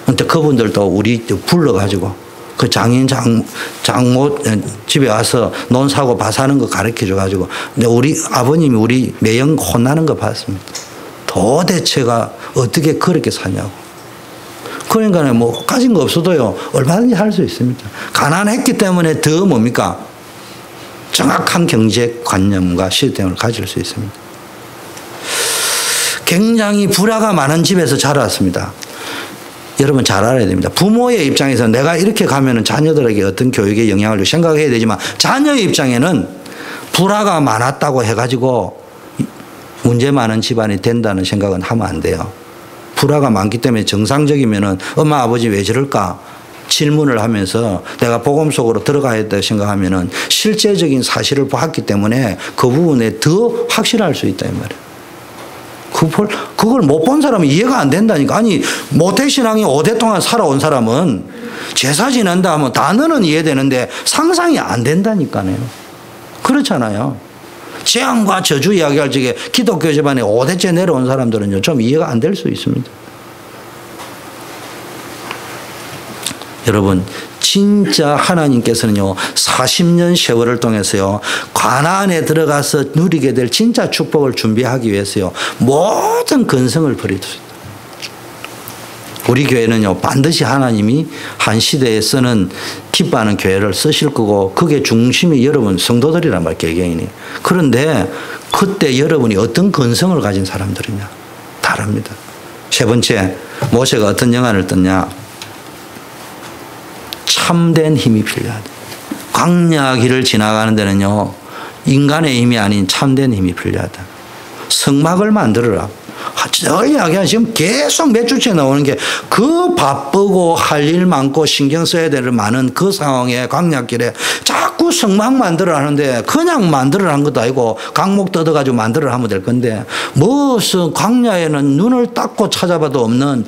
근데 그분들도 우리 불러가지고 그 장인 장모 집에 와서 논 사고 밭 사는 거 가르쳐 줘가지고 근데 우리 아버님이 우리 매형 혼나는 거 봤습니다. 도대체가 어떻게 그렇게 사냐고. 그러니까 뭐 가진 거 없어도요 얼마든지 할 수 있습니다. 가난했기 때문에 더 뭡니까? 정확한 경제관념과 시스템을 가질 수 있습니다. 굉장히 불화가 많은 집에서 자랐습니다. 여러분 잘 알아야 됩니다. 부모의 입장에서 내가 이렇게 가면은 자녀들에게 어떤 교육에 영향을 생각해야 되지만 자녀의 입장에는 불화가 많았다고 해가지고 문제 많은 집안이 된다는 생각은 하면 안 돼요. 불화가 많기 때문에 정상적이면은 엄마 아버지 왜 저럴까 질문을 하면서 내가 복음 속으로 들어가야 된다고 생각하면은 실제적인 사실을 봤기 때문에 그 부분에 더 확실할 수 있다 이 말이에요. 그걸 못 본 사람은 이해가 안 된다니까. 아니 모태신앙이 5대 동안 살아온 사람은 제사 지낸다 하면 단어는 이해되는데 상상이 안 된다니까요. 그렇잖아요. 재앙과 저주 이야기할 적에 기독교 집안에 5대째 내려온 사람들은요 좀 이해가 안 될 수 있습니다. 여러분 진짜 하나님께서는요 40년 세월을 통해서요 가나안에 들어가서 누리게 될 진짜 축복을 준비하기 위해서요 모든 근성을 버려두셨다. 우리 교회는요 반드시 하나님이 한 시대에 쓰는 기뻐하는 교회를 쓰실 거고 그게 중심이 여러분 성도들이란 말 개개인이. 그런데 그때 여러분이 어떤 근성을 가진 사람들이냐 다릅니다. 세 번째 모세가 어떤 영안을 떴냐. 참된 힘이 필요하다. 광야 길을 지나가는 데는요 인간의 힘이 아닌 참된 힘이 필요하다. 성막을 만들어라. 저 이야기가 지금 계속 몇 주째 나오는 게 그 바쁘고 할 일 많고 신경 써야 될 많은 그 상황에 광야길에 자꾸 성막 만들어 하는데 그냥 만들어 한 것도 아니고 강목 뜯어가지고 만들어 하면 될 건데 무슨 광야에는 눈을 닦고 찾아봐도 없는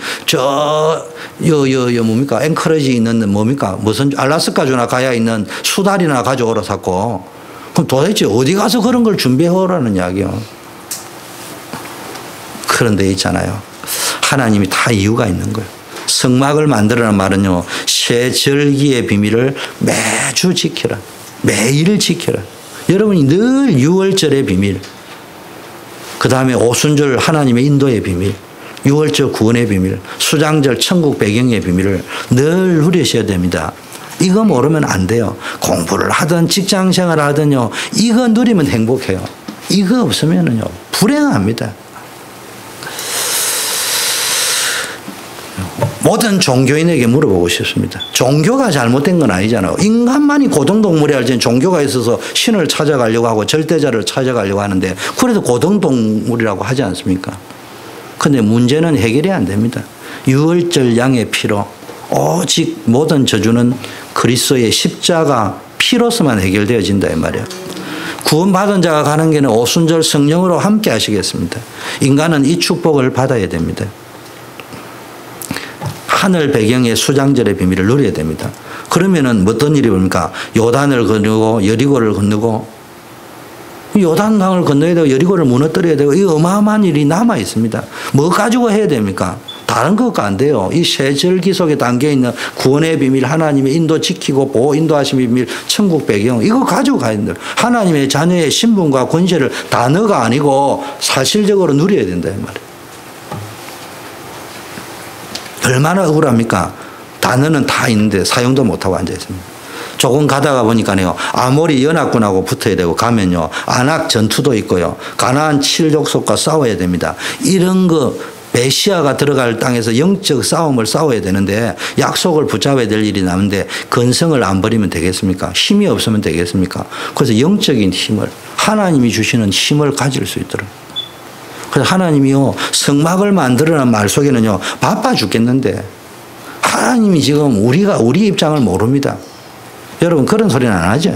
뭡니까 앵커리지 있는 뭡니까 무슨 알라스카주나 가야 있는 수달이나 가져오라 샀고 그럼 도대체 어디 가서 그런 걸 준비해 오라는 이야기요. 그런데 있잖아요. 하나님이 다 이유가 있는 거예요. 성막을 만들어라는 말은요. 새 절기의 비밀을 매주 지키라. 매일 지켜라. 여러분이 늘 유월절의 비밀, 그 다음에 오순절 하나님의 인도의 비밀, 유월절 구원의 비밀, 수장절 천국 배경의 비밀을 늘 누리셔야 됩니다. 이거 모르면 안 돼요. 공부를 하든 직장 생활을 하든요. 이거 누리면 행복해요. 이거 없으면요. 불행합니다. 모든 종교인에게 물어보고 싶습니다. 종교가 잘못된 건 아니잖아요. 인간만이 고등동물이 알지 종교가 있어서 신을 찾아가려고 하고 절대자를 찾아가려고 하는데 그래도 고등동물이라고 하지 않습니까? 그런데 문제는 해결이 안 됩니다. 유월절 양의 피로 오직 모든 저주는 그리스도의 십자가 피로서만 해결되어진다 이 말이에요. 구원받은 자가 가는 길은 오순절 성령으로 함께 하시겠습니다. 인간은 이 축복을 받아야 됩니다. 하늘 배경의 수장절의 비밀을 누려야 됩니다. 그러면은 어떤 일이 뭡니까? 요단을 건너고 여리고를 건너고 요단강을 건너야 되고 여리고를 무너뜨려야 되고 이 어마어마한 일이 남아 있습니다. 뭐 가지고 해야 됩니까? 다른 것과 안 돼요. 이 세 절기 속에 담겨 있는 구원의 비밀, 하나님의 인도 지키고 보호 인도하심의 비밀, 천국 배경 이거 가지고 가야 된다. 하나님의 자녀의 신분과 권세를 단어가 아니고 사실적으로 누려야 된다 이 말이에요. 얼마나 억울합니까? 단어는 다 있는데 사용도 못하고 앉아있습니다. 조금 가다가 보니까요. 아모리 연합군하고 붙어야 되고 가면요. 안악 전투도 있고요. 가나안 7족속과 싸워야 됩니다. 이런 거 메시아가 들어갈 땅에서 영적 싸움을 싸워야 되는데 약속을 붙잡아야 될 일이 남는데 근성을 안 버리면 되겠습니까? 힘이 없으면 되겠습니까? 그래서 영적인 힘을 하나님이 주시는 힘을 가질 수 있도록 그래서 하나님이요 성막을 만들어라는 말 속에는요 바빠 죽겠는데 하나님이 지금 우리 입장을 모릅니다. 여러분 그런 소리는 안 하죠.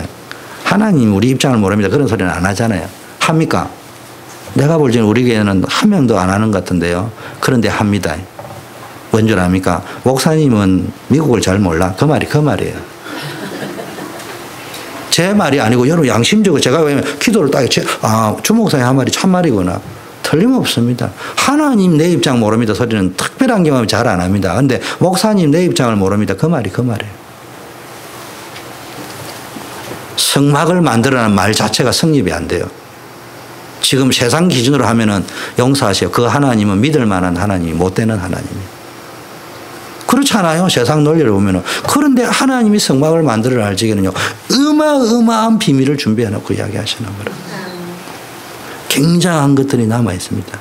하나님 우리 입장을 모릅니다. 그런 소리는 안 하잖아요. 합니까? 내가 볼 때는 우리 교회는 한 명도 안 하는 것 같은데요. 그런데 합니다. 뭔 줄 압니까? 목사님은 미국을 잘 몰라. 그 말이에요. 제 말이 아니고 여러분 양심적으로 제가 왜냐면 기도를 딱 주 목사님 한 말이 참말이구나. 틀림없습니다. 하나님 내 입장 모릅니다 소리는 특별한 경험을 잘 안 합니다. 그런데 목사님 내 입장을 모릅니다. 그 말이에요. 성막을 만들어라는 말 자체가 성립이 안 돼요. 지금 세상 기준으로 하면은 용서하세요. 그 하나님은 믿을 만한 하나님이 못 되는 하나님이에요. 그렇잖아요. 세상 논리를 보면은. 그런데 하나님이 성막을 만들어라 할 적에는요. 어마어마한 비밀을 준비해 놓고 이야기하시는 거예요. 굉장한 것들이 남아 있습니다.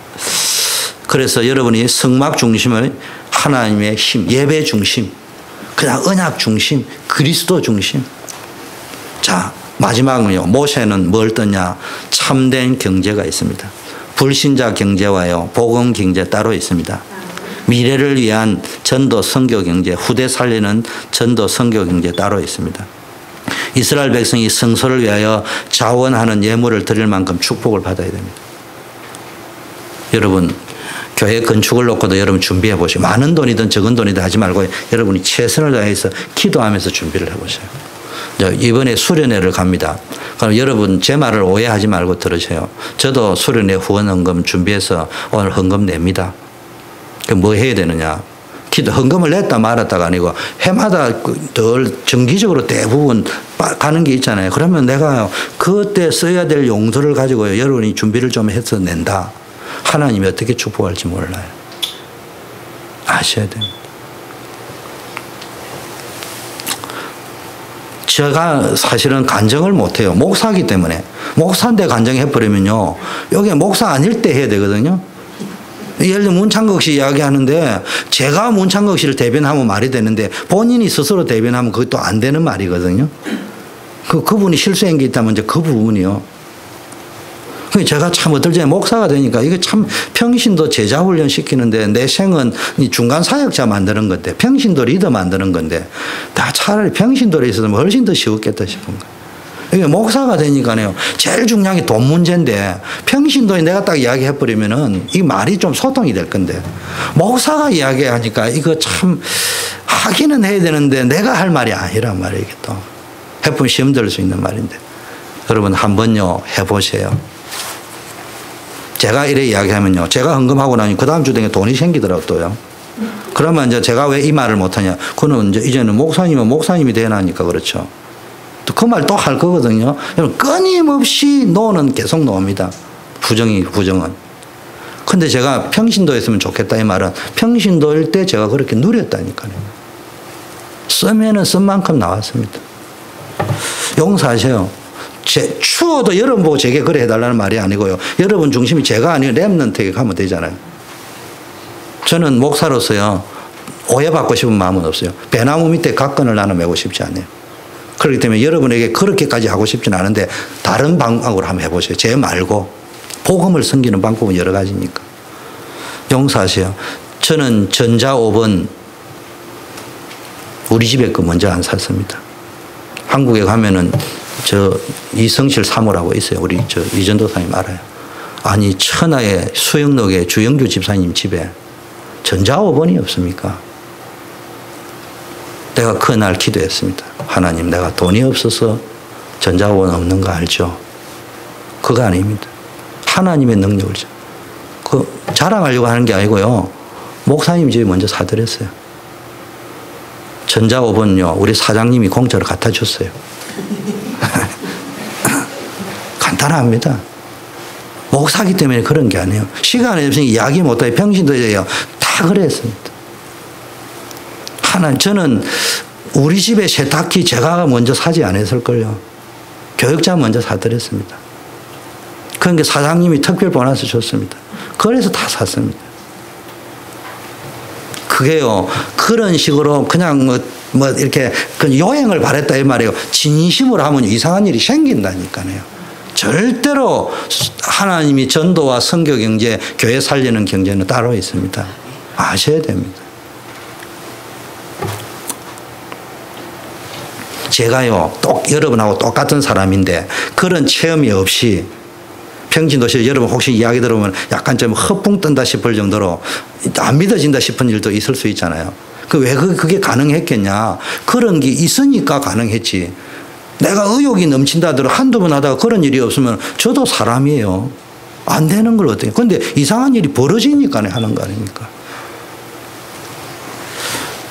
그래서 여러분이 성막 중심을 하나님의 힘, 예배 중심, 그냥 언약 중심, 그리스도 중심. 자, 마지막은요. 모세는 뭘 떴냐? 참된 경제가 있습니다. 불신자 경제와요. 복음 경제 따로 있습니다. 미래를 위한 전도 선교 경제, 후대 살리는 전도 선교 경제 따로 있습니다. 이스라엘 백성이 성소를 위하여 자원하는 예물을 드릴 만큼 축복을 받아야 됩니다. 여러분 교회 건축을 놓고도 여러분 준비해 보시고 많은 돈이든 적은 돈이든 하지 말고 여러분이 최선을 다해서 기도하면서 준비를 해보세요. 이번에 수련회를 갑니다. 그럼 여러분 제 말을 오해하지 말고 들으세요. 저도 수련회 후원 헌금 준비해서 오늘 헌금 냅니다. 그럼 뭐 해야 되느냐? 헌금을 냈다 말았다가 아니고 해마다 늘 정기적으로 대부분 가는 게 있잖아요. 그러면 내가 그때 써야 될 용도를 가지고 여러분이 준비를 좀 해서 낸다. 하나님이 어떻게 축복할지 몰라요. 아셔야 됩니다. 제가 사실은 간증을 못해요. 목사이기 때문에. 목사인데 간증해버리면요. 여기 목사 아닐 때 해야 되거든요. 예를 들면 문창극 씨 이야기하는데 제가 문창극 씨를 대변하면 말이 되는데 본인이 스스로 대변하면 그것도 안 되는 말이거든요. 그분이 실수한 게 있다면 이제 그 부분이요. 제가 참 어떨 때 목사가 되니까 이게 참 평신도 제자 훈련 시키는데 내 생은 중간 사역자 만드는 건데 평신도 리더 만드는 건데 다 차라리 평신도에 있었으면 훨씬 더 쉬웠겠다 싶은 거예요. 이게 목사가 되니까요. 제일 중요한 게 돈 문제인데 평신도에 내가 딱 이야기해버리면은 이 말이 좀 소통이 될 건데 목사가 이야기하니까 이거 참 하기는 해야 되는데 내가 할 말이 아니란 말이에요. 이게 또 해보면 시험 들 수 있는 말인데 여러분 한번요 해보세요. 제가 이래 이야기하면요. 제가 헌금하고 나니 그 다음 주 등에 돈이 생기더라고요. 또요. 그러면 이제 제가 왜 이 말을 못하냐. 그는 이제는 목사님은 목사님이 되나니까 그렇죠. 또 그 말 또 할 거거든요. 끊임없이 노는 계속 나옵니다. 부정은. 근데 제가 평신도였으면 좋겠다 이 말은 평신도일 때 제가 그렇게 누렸다니까요. 쓰면은 쓴 만큼 나왔습니다. 용서하세요. 추워도 여러분 보고 제게 그래 해달라는 말이 아니고요. 여러분 중심이 제가 아니고 렘넌트에게 가면 되잖아요. 저는 목사로서요. 오해받고 싶은 마음은 없어요. 배나무 밑에 각건을 나눠 메고 싶지 않아요. 그렇기 때문에 여러분에게 그렇게까지 하고 싶지는 않은데 다른 방법으로 한번 해보세요. 제 말고 복음을 섬기는 방법은 여러 가지니까. 용서하세요. 저는 전자 5번 우리 집에 거 먼저 안 샀습니다. 한국에 가면은 저 이성실 사모라고 있어요. 우리 저 이전도사님 알아요. 아니 천하의 수영록의 주영주 집사님 집에 전자 5번이 없습니까? 내가 그날 기도했습니다. 하나님 내가 돈이 없어서 전자 5번 없는 거 알죠? 그거 아닙니다. 하나님의 능력을 자랑하려고 하는 게 아니고요. 목사님 집에 먼저 사드렸어요. 전자 5번요. 우리 사장님이 공짜로 갖다 줬어요. 간단합니다. 목사기 때문에 그런 게 아니에요. 시간이 없으니 이야기 못하게 평신도예요. 다 그랬습니다. 저는 우리 집에 세탁기 제가 먼저 사지 않았을걸요. 교육자 먼저 사드렸습니다. 그러니까 사장님이 특별 보너스 줬습니다. 그래서 다 샀습니다. 그게요, 그런 식으로 그냥 뭐 이렇게 요행을 바랬다 이 말이에요. 진심으로 하면 이상한 일이 생긴다니까요. 절대로 하나님이 전도와 선교 경제, 교회 살리는 경제는 따로 있습니다. 아셔야 됩니다. 제가요, 여러분하고 똑같은 사람인데 그런 체험이 없이 평신도시 여러분 혹시 이야기 들어보면 약간 좀 허풍 뜬다 싶을 정도로 안 믿어진다 싶은 일도 있을 수 있잖아요. 왜 그게 가능했겠냐. 그런 게 있으니까 가능했지. 내가 의욕이 넘친다더러 한두 번 하다가 그런 일이 없으면 저도 사람이에요. 안 되는 걸 어떻게. 근데 이상한 일이 벌어지니까 하는 거 아닙니까?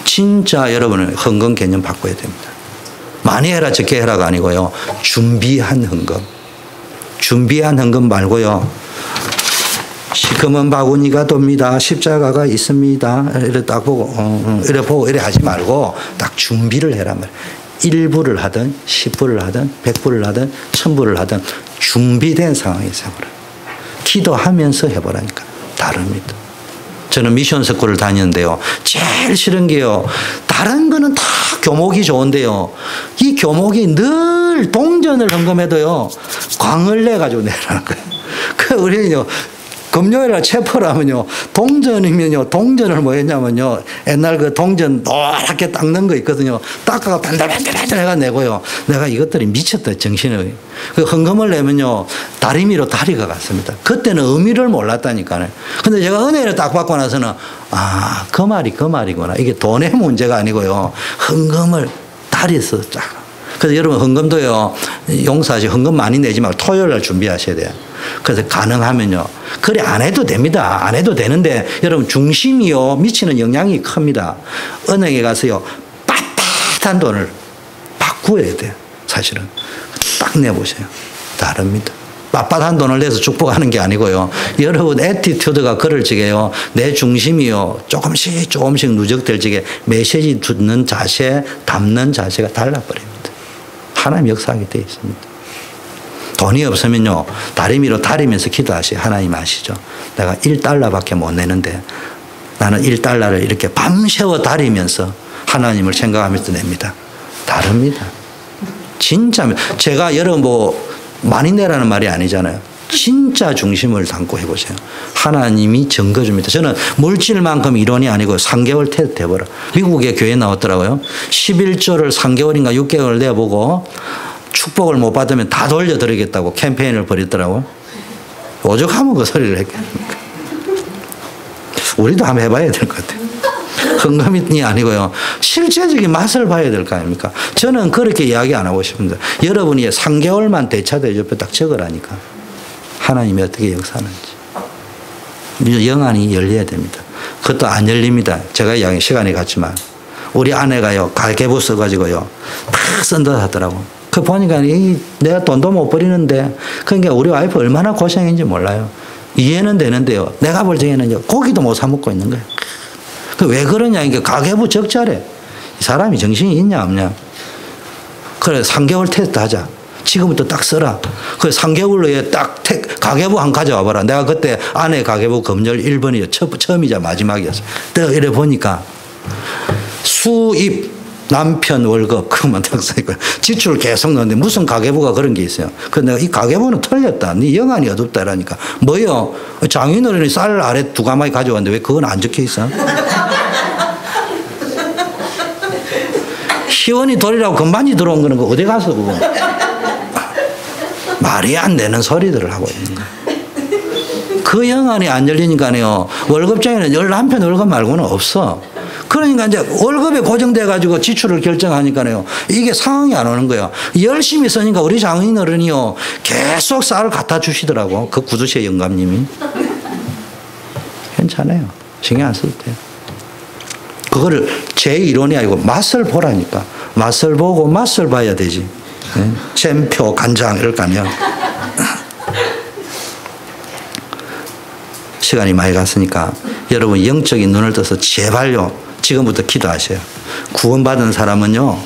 진짜 여러분은 헌금 개념 바꿔야 됩니다. 많이 해라 적게 해라가 아니고요. 준비한 헌금. 준비한 헌금 말고요. 시커먼 바구니가 돕니다. 십자가가 있습니다. 이래 딱 보고, 이래 보고, 이래 하지 말고 딱 준비를 해란 말이에요. 1불을 하든, 10불을 하든, 100불을 하든, 1000불을 하든 준비된 상황에서 해보라. 기도하면서 해보라니까. 다릅니다. 저는 미션 스쿨을 다녔는데요. 제일 싫은 게요. 다른 거는 다 교목이 좋은데요. 이 교목이 늘 동전을 헌금해도요. 광을 내가지고 내라는 거예요. 그 우리는요. 금요일날 체포를 하면요. 동전이면요. 동전을 뭐 했냐면요. 옛날 그 동전 노랗게 닦는 거 있거든요. 닦아가 반들반들 해가 내고요. 내가 이것들이 미쳤다 정신을. 그 헌금을 내면요. 다리미로 다리가 갔습니다. 그때는 의미를 몰랐다니까요. 근데 제가 은혜를 딱 받고 나서는 아, 그 말이구나. 이게 돈의 문제가 아니고요. 헌금을 다리에서 쫙. 그래서 여러분 헌금도요. 용서하시 헌금 많이 내지 말고 토요일날 준비하셔야 돼요. 그래서 가능하면요. 그래 안 해도 됩니다. 안 해도 되는데 여러분 중심이요. 미치는 영향이 큽니다. 은행에 가서요. 빳빳한 돈을 바꾸어야 돼요. 사실은. 딱 내보세요. 다릅니다. 빳빳한 돈을 내서 축복하는 게 아니고요. 여러분 애티튜드가 그럴 적에요. 내 중심이요. 조금씩 누적될 적에 메시지 듣는 자세, 담는 자세가 달라버립니다. 하나님 역사하게 되어 있습니다. 돈이 없으면요. 다리미로 다리면서 기도하세요. 하나님 아시죠? 내가 1달러밖에 못 내는데 나는 1달러를 이렇게 밤새워 다리면서 하나님을 생각하면서 냅니다. 다릅니다. 진짜 제가 여러분 뭐 많이 내라는 말이 아니잖아요. 진짜 중심을 담고 해보세요. 하나님이 증거줍니다. 저는 물질만큼 이론이 아니고 3개월 테스트 해보라. 미국의 교회에 나왔더라고요. 11조를 3개월인가 6개월 내보고 축복을 못 받으면 다 돌려드리겠다고 캠페인을 벌였더라고요. 오죽하면 그 소리를 했겠습니까? 우리도 한번 해봐야 될 것 같아요. 헌금이 아니고요. 실제적인 맛을 봐야 될 거 아닙니까? 저는 그렇게 이야기 안 하고 싶습니다. 여러분이 3개월만 대차대 옆에 딱 적으라니까. 하나님이 어떻게 역사하는지. 영안이 열려야 됩니다. 그것도 안 열립니다. 제가 이야기 시간이 갔지만 우리 아내가요. 가계부 써가지고요. 다 쓴다 하더라고. 그 보니까 내가 돈도 못 버리는데 그러니까 우리 와이프 얼마나 고생인지 몰라요. 이해는 되는데요. 내가 볼 적에는 고기도 못 사 먹고 있는 거예요. 왜 그러냐. 이게 가계부 적자래. 이 사람이 정신이 있냐 없냐. 그래 3개월 테스트 하자. 지금부터 딱 써라. 그래 3개월로에 딱 가계부 한 가져와 봐라. 내가 그때 아내 가계부 검열 1번이요. 처음이자 마지막이었어. 또 이래 보니까 수입 남편 월급 그것만 딱 써있고 지출 계속 넣는데 무슨 가계부가 그런 게 있어요. 그래서 내가 이 가계부는 틀렸다. 네 영안이 어둡다 이러니까 뭐요? 장인어른이 쌀 아래 2가마니 가져왔는데 왜 그건 안 적혀 있어? 시원이 돌이라고 금반지 들어온 거는 어디 가서 그거 말이 안 되는 소리들을 하고 있는 거예요. 그 영안이 안 열리니까요. 월급장에는 남편 월급 말고는 없어. 그러니까 이제 월급에 고정돼 가지고 지출을 결정하니까요. 이게 상황이 안 오는 거예요. 열심히 쓰니까 우리 장인어른이요. 계속 쌀을 갖다 주시더라고. 그 구두쇠 영감님이. 괜찮아요. 신경 안 써도 돼요. 그거를 제 이론이 아니고 맛을 보라니까. 맛을 보고 맛을 봐야 되지. 네? 잼표, 간장 이럴 거 아니야. 시간이 많이 갔으니까 여러분 영적인 눈을 떠서 제발요. 지금부터 기도하세요. 구원받은 사람은요.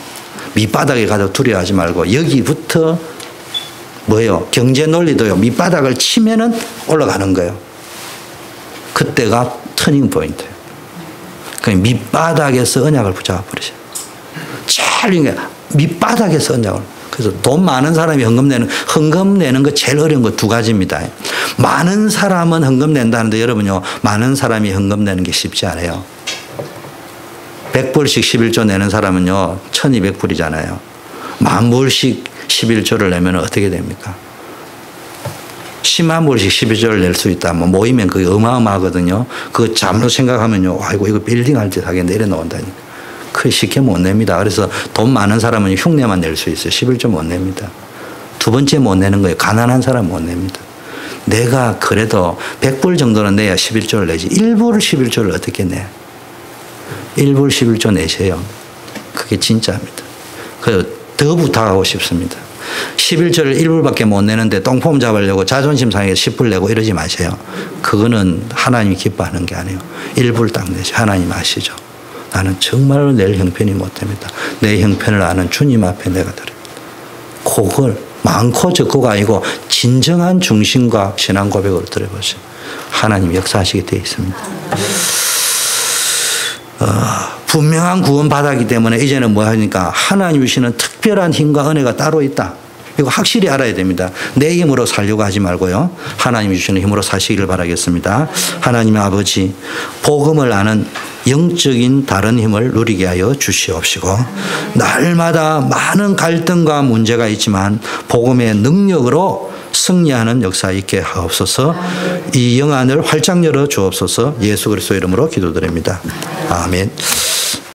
밑바닥에 가서 두려워하지 말고 여기부터 뭐예요? 경제 논리도요. 밑바닥을 치면은 올라가는 거예요. 그때가 터닝 포인트예요. 그러니까 밑바닥에서 언약을 붙잡아 버리세요. 제일 밑바닥에서 언약을. 그래서 돈 많은 사람이 헌금 내는 거 제일 어려운 거 2가지입니다. 많은 사람은 헌금 낸다는데 여러분요. 많은 사람이 헌금 내는 게 쉽지 않아요. 100불씩 11조 내는 사람은요. 1200불이잖아요. 10,000불씩 11조를 내면 어떻게 됩니까? 10만 불씩 11조를 낼 수 있다. 뭐 모이면 그게 어마어마하거든요. 그거 잘못 생각하면요. 아이고 이거 빌딩 할 때 하게 내려놓는다니까. 그게 쉽게 못 냅니다. 그래서 돈 많은 사람은 흉내만 낼 수 있어요. 11조 못 냅니다. 두 번째 못 내는 거예요. 가난한 사람 못 냅니다. 내가 그래도 100불 정도는 내야 11조를 내지. 1불 11조를 어떻게 내? 1불 11조 내세요. 그게 진짜입니다. 그래서 더 부탁하고 싶습니다. 11조를 1불밖에 못 내는데 똥폼 잡으려고 자존심 상해서 10불 내고 이러지 마세요. 그거는 하나님이 기뻐하는 게 아니에요. 1불 딱 내세요. 하나님 아시죠? 나는 정말로 낼 형편이 못 됩니다. 내 형편을 아는 주님 앞에 내가 드립니다. 그걸 많고 적고가 아니고 진정한 중심과 신앙 고백으로 드려보세요. 하나님 역사하시게 되어 있습니다. 분명한 구원 받았기 때문에 이제는 뭐 하니까 하나님 주시는 특별한 힘과 은혜가 따로 있다. 이거 확실히 알아야 됩니다. 내 힘으로 살려고 하지 말고요. 하나님이 주시는 힘으로 사시기를 바라겠습니다. 하나님의 아버지, 복음을 아는 영적인 다른 힘을 누리게 하여 주시옵시고 날마다 많은 갈등과 문제가 있지만 복음의 능력으로 승리하는 역사 있게 하옵소서. 이 영안을 활짝 열어 주옵소서. 예수 그리스도 이름으로 기도드립니다. 아멘.